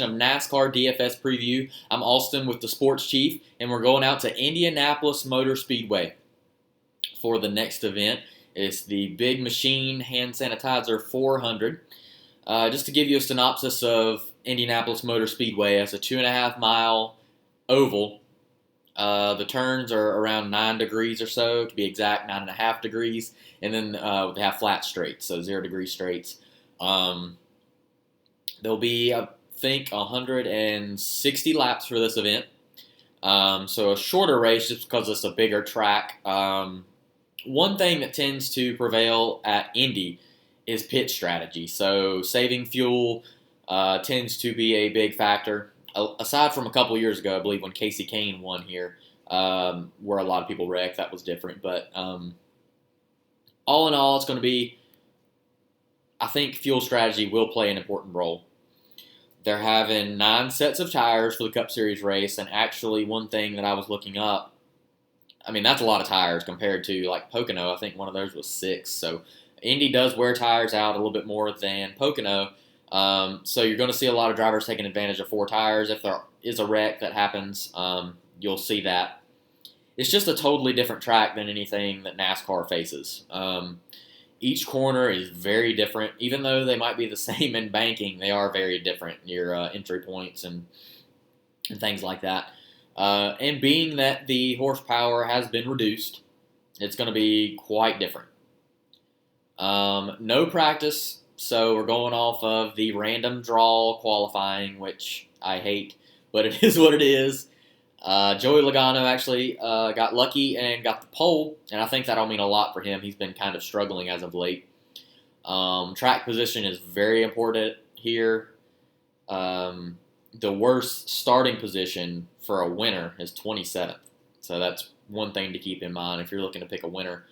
of NASCAR DFS preview. I'm AustYn with the Sports Chief, and we're going out to Indianapolis Motor Speedway for the next event. It's the Big Machine Hand Sanitizer 400. Just to give you a synopsis of Indianapolis Motor Speedway, it's a 2.5 mile oval. The turns are around 9 degrees or so, to be exact, 9.5 degrees, and then they have flat straights, so 0 degree straights. There'll be, I think, 160 laps for this event. So a shorter race just because it's a bigger track. One thing that tends to prevail at Indy is pit strategy. So saving fuel tends to be a big factor. Aside from a couple years ago, I believe when Casey Kane won here, where a lot of people wrecked, that was different. But all in all, it's going to be, I think fuel strategy will play an important role. They're having 9 sets of tires for the Cup Series race, and actually one thing that I was looking up, I mean, that's a lot of tires compared to like Pocono. I think one of those was 6. So Indy does wear tires out a little bit more than Pocono. So you're going to see a lot of drivers taking advantage of 4 tires. If there is a wreck that happens, you'll see that. It's just a totally different track than anything that NASCAR faces. Each corner is very different. Even though they might be the same in banking, they are very different near entry points and things like that. And being that the horsepower has been reduced, it's going to be quite different. No practice, so we're going off of the random draw qualifying, which I hate, but it is what it is. Joey Logano actually got lucky and got the pole, and I think that'll mean a lot for him. He's been kind of struggling as of late. Track position is very important here. The worst starting position for a winner is 27th, so that's one thing to keep in mind if you're looking to pick a winner.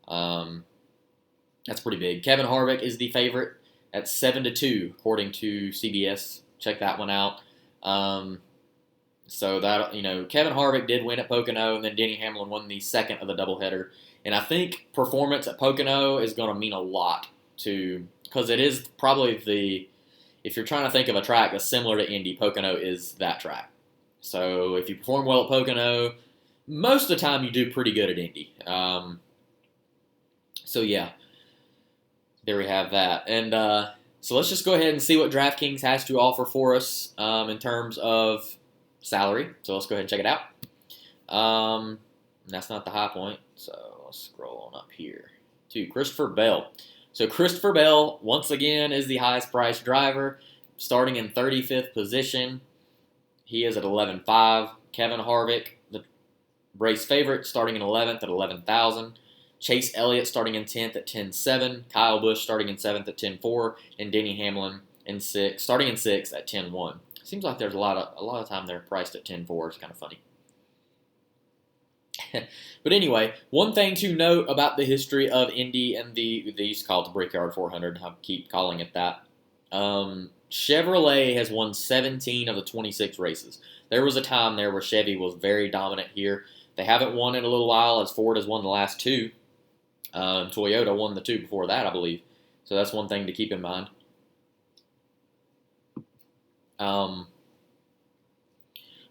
That's pretty big. Kevin Harvick is the favorite at 7-2, according to CBS. Check that one out. So that, Kevin Harvick did win at Pocono, and then Denny Hamlin won the second of the doubleheader. And I think performance at Pocono is going to mean a lot because it is probably if you're trying to think of a track that's similar to Indy, Pocono is that track. So if you perform well at Pocono, most of the time you do pretty good at Indy. So yeah, there we have that. And so let's just go ahead and see what DraftKings has to offer for us in terms of salary. So let's go ahead and check it out. That's not the high point, so let's scroll on up here to Christopher Bell. So Christopher Bell, once again, is the highest priced driver, starting in 35th position. He is at 11.5. Kevin Harvick, the race favorite, starting in 11th at 11,000. Chase Elliott starting in 10th at 10.7. Kyle Busch starting in 7th at 10.4. And Denny Hamlin starting in 6th at 10.1. Seems like there's a lot of time they're priced at 10.4. It's kind of funny. But anyway, one thing to note about the history of Indy and they used to call it the Brickyard 400. I keep calling it that. Chevrolet has won 17 of the 26 races. There was a time there where Chevy was very dominant here. They haven't won in a little while, as Ford has won the last 2. Toyota won the 2 before that, I believe. So that's one thing to keep in mind.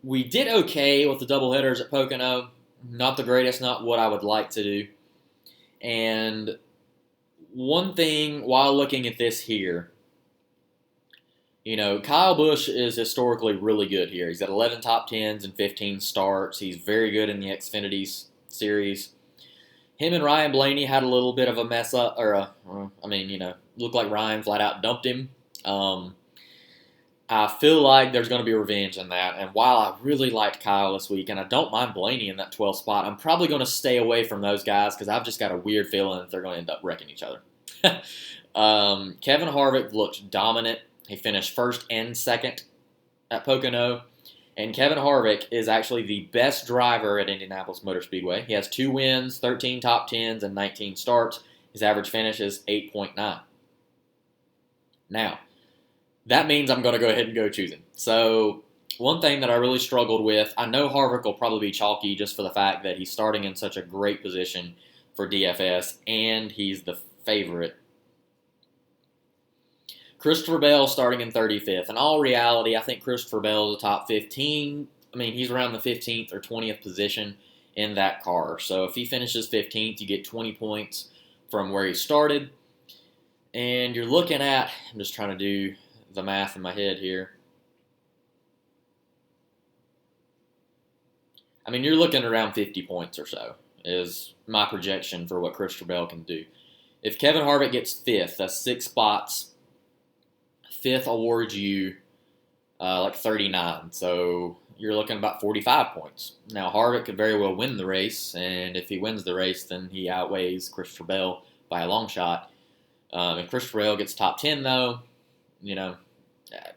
We did okay with the doubleheaders at Pocono. Not the greatest, not what I would like to do. And one thing while looking at this here, Kyle Busch is historically really good here. He's got 11 top 10s and 15 starts. He's very good in the Xfinity series. Him and Ryan Blaney had a little bit of a mess up, looked like Ryan flat out dumped him. I feel like there's going to be revenge in that. And while I really liked Kyle this week, and I don't mind Blaney in that 12th spot, I'm probably going to stay away from those guys because I've just got a weird feeling that they're going to end up wrecking each other. Kevin Harvick looked dominant. He finished 1st and 2nd at Pocono. And Kevin Harvick is actually the best driver at Indianapolis Motor Speedway. He has 2 wins, 13 top 10s, and 19 starts. His average finish is 8.9. Now, that means I'm going to go ahead and go choose him. So one thing that I really struggled with, I know Harvick will probably be chalky just for the fact that he's starting in such a great position for DFS, and he's the favorite. Christopher Bell starting in 35th. In all reality, I think Christopher Bell is a top 15. I mean, he's around the 15th or 20th position in that car. So if he finishes 15th, you get 20 points from where he started. And you're looking at, I'm just trying to do the math in my head here. I mean, you're looking around 50 points or so is my projection for what Christopher Bell can do. If Kevin Harvick gets 5th, that's 6 spots. 5th awards you like 39, so you're looking about 45 points. Now, Harvick could very well win the race, and if he wins the race, then he outweighs Christopher Bell by a long shot. If Christopher Bell gets top 10, though, you know,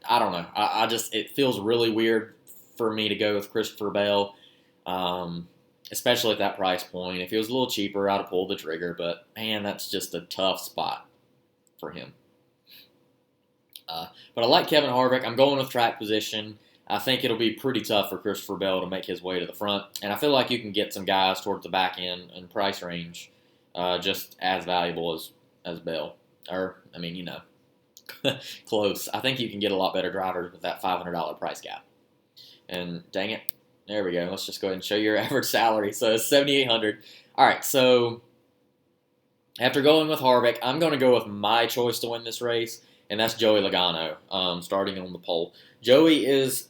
I don't know. I just, it feels really weird for me to go with Christopher Bell, especially at that price point. If it was a little cheaper, I'd have pulled the trigger, but man, that's just a tough spot for him. But I like Kevin Harvick. I'm going with track position. I think it'll be pretty tough for Christopher Bell to make his way to the front, and I feel like you can get some guys towards the back end and price range just as valuable as Bell. Or, I mean, you know, close. I think you can get a lot better drivers with that $500 price gap. And dang it, there we go. Let's just go ahead and show your average salary. So it's $7,800. All right, so after going with Harvick, I'm going to go with my choice to win this race, and that's Joey Logano, starting on the pole. Joey is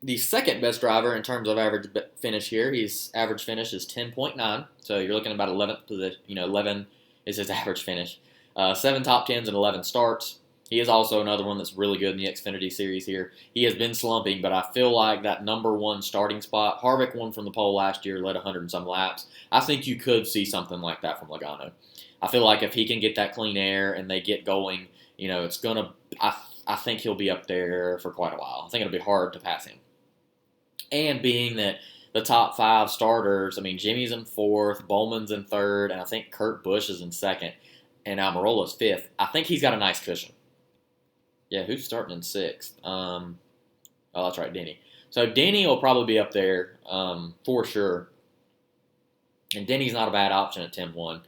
the second best driver in terms of average finish here. His average finish is 10.9, so you're looking at about 11th position. 11 is his average finish. 7 top 10s and 11 starts. He is also another one that's really good in the Xfinity Series here. He has been slumping, but I feel like that number 1 starting spot, Harvick won from the pole last year, led 100 and some laps. I think you could see something like that from Logano. I feel like if he can get that clean air and they get going, you know, it's going to, I think he'll be up there for quite a while. I think it'll be hard to pass him. And being that the top 5 starters, I mean, Jimmy's in 4th, Bowman's in 3rd, and I think Kurt Busch is in 2nd, and Almirola's 5th. I think he's got a nice cushion. Yeah, who's starting in 6th? Oh, that's right, Denny. So Denny will probably be up there for sure. And Denny's not a bad option at 10-1.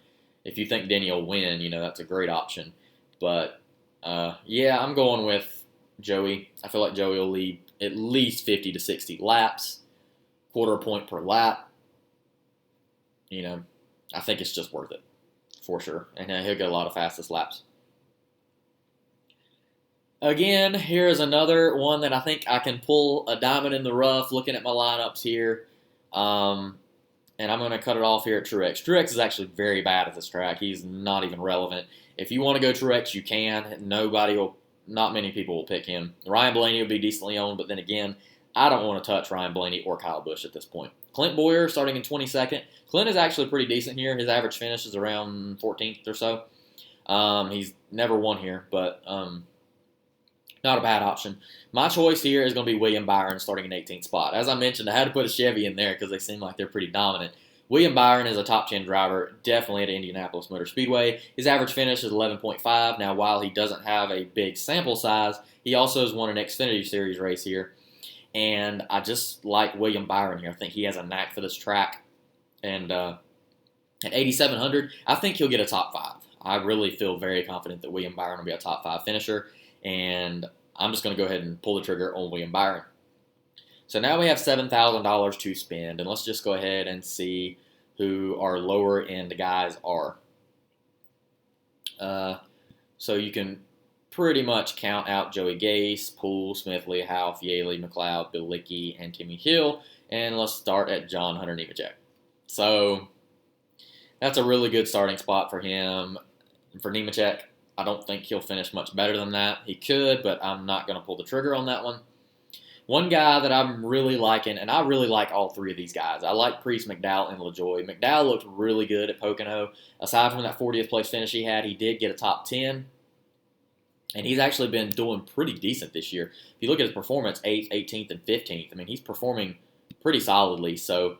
If you think Denny will win, you know, that's a great option. But, yeah, I'm going with Joey. I feel like Joey will lead at least 50 to 60 laps, quarter point per lap. You know, I think it's just worth it for sure. And he'll get a lot of fastest laps. Again, here's another one that I think I can pull a diamond in the rough looking at my lineups here. And I'm going to cut it off here at Truex. Truex is actually very bad at this track. He's not even relevant. If you want to go Truex, you can. Not many people will pick him. Ryan Blaney will be decently owned, but then again, I don't want to touch Ryan Blaney or Kyle Busch at this point. Clint Boyer starting in 22nd. Clint is actually pretty decent here. His average finish is around 14th or so. He's never won here, but not a bad option. My choice here is going to be William Byron starting in 18th spot. As I mentioned, I had to put a Chevy in there because they seem like they're pretty dominant. William Byron is a top 10 driver, definitely at Indianapolis Motor Speedway. His average finish is 11.5. Now, while he doesn't have a big sample size, he also has won an Xfinity Series race here. And I just like William Byron here. I think he has a knack for this track. And at 8,700, I think he'll get a top 5. I really feel very confident that William Byron will be a top 5 finisher. And I'm just going to go ahead and pull the trigger on William Byron. So now we have $7,000 to spend, and let's just go ahead and see who our lower end guys are. So you can pretty much count out Joey Gase, Poole, Smithley, Houff, Yaley, McLeod, Bill Lickey, and Timmy Hill. And let's start at John Hunter Nemechek. So that's a really good starting spot for him. For Nemechek, I don't think he'll finish much better than that. He could, but I'm not going to pull the trigger on that one. One guy that I'm really liking, and I really like all 3 of these guys. I like Priest, McDowell, and LaJoie. McDowell looked really good at Pocono. Aside from that 40th place finish he had, he did get a top 10. And he's actually been doing pretty decent this year. If you look at his performance, 8th, 18th, and 15th, I mean, he's performing pretty solidly. So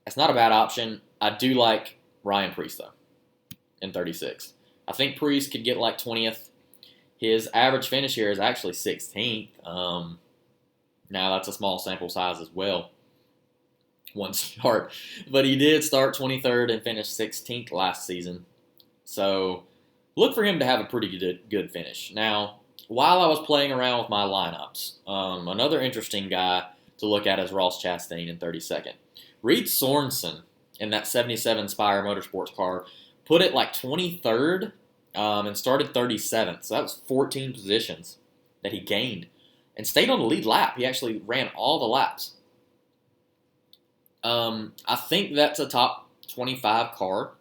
it's not a bad option. I do like Ryan Priest, though, in 36. I think Priest could get like 20th. His average finish here is actually 16th. Now, that's a small sample size as well. One start. But he did start 23rd and finish 16th last season. So, look for him to have a pretty good finish. Now, while I was playing around with my lineups, another interesting guy to look at is Ross Chastain in 32nd. Reed Sorensen in that 77 Spire Motorsports car put it like 23rd and started 37th. So that was 14 positions that he gained and stayed on the lead lap. He actually ran all the laps. I think that's a top 25 car.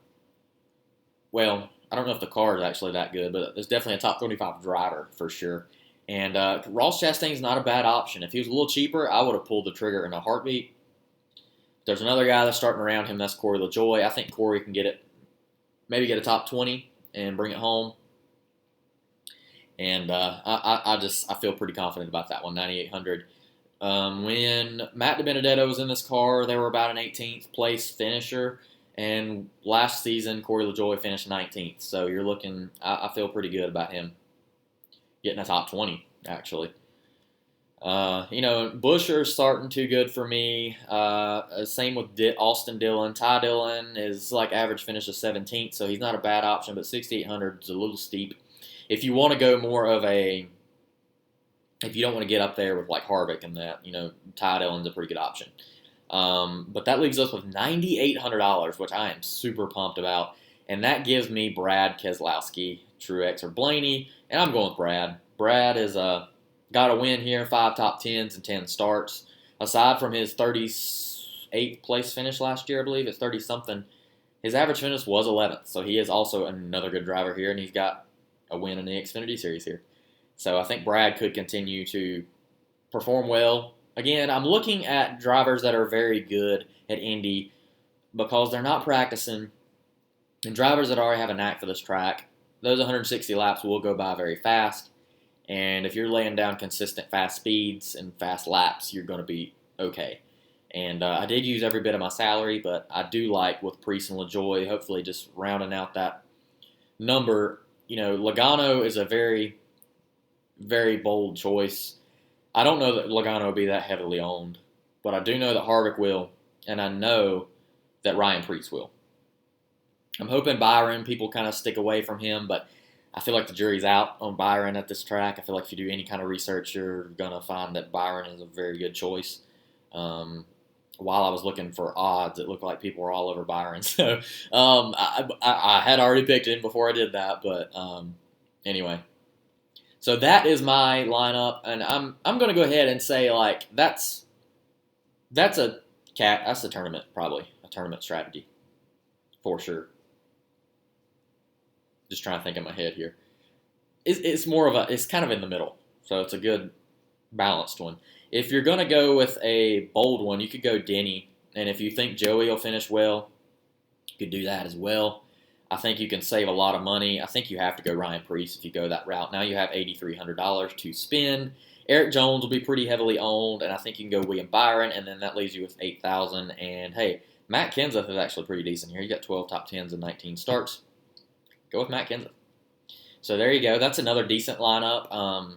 Well, I don't know if the car is actually that good, but it's definitely a top 25 driver for sure. And Ross Chastain's not a bad option. If he was a little cheaper, I would have pulled the trigger in a heartbeat. There's another guy that's starting around him. That's Corey LaJoie. I think Corey can get it, maybe get a top 20 and bring it home. And I feel pretty confident about that one, 9,800. When Matt DiBenedetto was in this car, they were about an 18th place finisher. And last season, Corey LaJoie finished 19th. So you're looking, I feel pretty good about him getting a top 20, actually. Busch are starting too good for me. Same with AustYn Dillon. Ty Dillon is like average finish of 17th, so he's not a bad option, but 6,800 is a little steep. If you want to go more of if you don't want to get up there with like Harvick and that, Ty Dillon's a pretty good option. But that leaves us with $9,800, which I am super pumped about. And that gives me Brad Keselowski, Truex, or Blaney. And I'm going with Brad. Brad is got a win here, 5 top 10s and 10 starts. Aside from his 38th place finish last year, I believe, it's 30-something, his average finish was 11th. So he is also another good driver here, and he's got a win in the Xfinity Series here. So I think Brad could continue to perform well. Again, I'm looking at drivers that are very good at Indy because they're not practicing, and drivers that already have a knack for this track. Those 160 laps will go by very fast, and if you're laying down consistent fast speeds and fast laps, you're going to be okay. And I did use every bit of my salary, but I do like with Priest and LaJoie, hopefully just rounding out that number. Logano is a very, very bold choice. I don't know that Logano will be that heavily owned, but I do know that Harvick will, and I know that Ryan Preece will. I'm hoping Byron, people kind of stick away from him, but I feel like the jury's out on Byron at this track. I feel like if you do any kind of research, you're going to find that Byron is a very good choice. While I was looking for odds, it looked like people were all over Byron. So I had already picked him before I did that, but anyway. So that is my lineup, and I'm going to go ahead and say that's a tournament, probably a tournament strategy for sure. Just trying to think in my head here. It's kind of in the middle, so it's a good balanced one. If you're going to go with a bold one, you could go Denny, and if you think Joey will finish well, you could do that as well. I think you can save a lot of money. I think you have to go Ryan Preece if you go that route. Now you have $8,300 to spend. Eric Jones will be pretty heavily owned, and I think you can go William Byron, and then that leaves you with $8,000. And hey, Matt Kenseth is actually pretty decent here. You got 12 top 10s and 19 starts. Go with Matt Kenseth. So there you go. That's another decent lineup.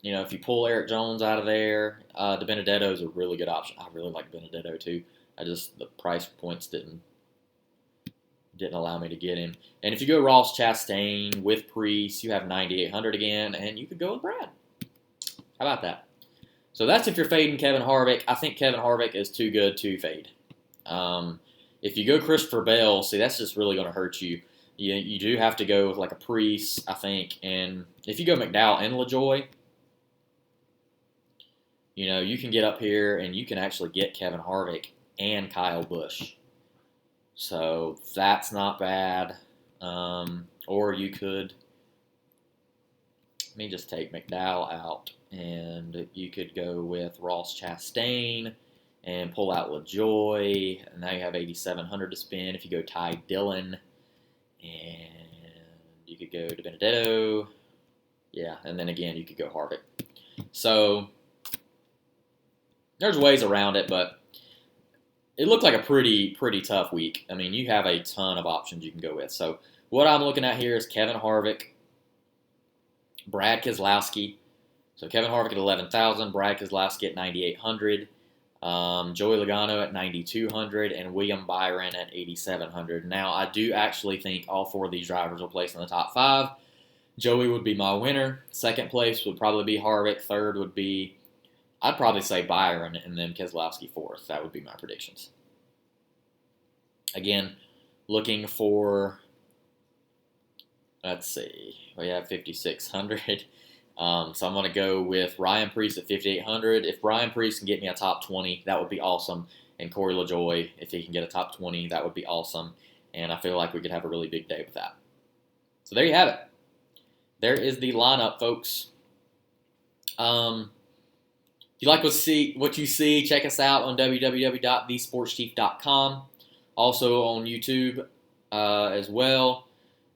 If you pull Eric Jones out of there, DiBenedetto is a really good option. I really like Benedetto too. The price points didn't allow me to get him. And if you go Ross Chastain with Priest, you have 9,800 again, and you could go with Brad. How about that? So that's if you're fading Kevin Harvick. I think Kevin Harvick is too good to fade. If you go Christopher Bell, see, that's just really going to hurt you. You do have to go with like a Priest, I think. And if you go McDowell and LaJoie, you can get up here and you can actually get Kevin Harvick and Kyle Busch. So that's not bad. Or you could, let me just take McDowell out, and you could go with Ross Chastain and pull out LaJoie, and now you have $8,700 to spend. If you go Ty Dillon, and you could go DiBenedetto, yeah, and then again you could go Harvick. So there's ways around it, but it looked like a pretty tough week. I mean, you have a ton of options you can go with. So what I'm looking at here is Kevin Harvick, Brad Keselowski. So Kevin Harvick at 11,000, Brad Keselowski at 9,800, Joey Logano at 9,200, and William Byron at 8,700. Now, I do actually think all four of these drivers will place in the top 5. Joey would be my winner. Second place would probably be Harvick. Third would be, I'd probably say Byron, and then Keselowski fourth. That would be my predictions. Again, looking for, let's see, we have 5,600. So I'm going to go with Ryan Preece at 5,800. If Ryan Preece can get me a top 20, that would be awesome. And Corey LaJoie, if he can get a top 20, that would be awesome. And I feel like we could have a really big day with that. So there you have it. There is the lineup, folks. If you like what you see, check us out on www.thesportschief.com. Also on YouTube as well.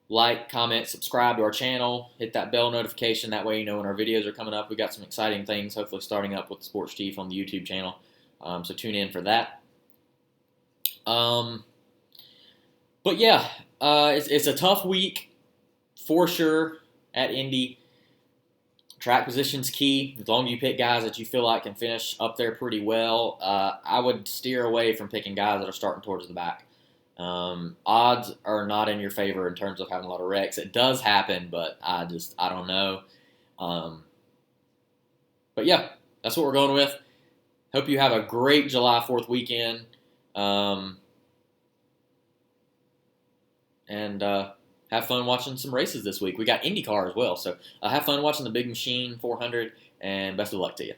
Like, comment, subscribe to our channel. Hit that bell notification. That way you know when our videos are coming up. We got some exciting things, hopefully starting up with the Sports Chief on the YouTube channel. So tune in for that. But yeah, it's a tough week for sure at Indy. Track position's key. As long as you pick guys that you feel like can finish up there pretty well, I would steer away from picking guys that are starting towards the back. Odds are not in your favor in terms of having a lot of wrecks. It does happen, but I don't know. But yeah, that's what we're going with. Hope you have a great July 4th weekend. And have fun watching some races this week. We got IndyCar as well, so have fun watching the Big Machine 400, and best of luck to you.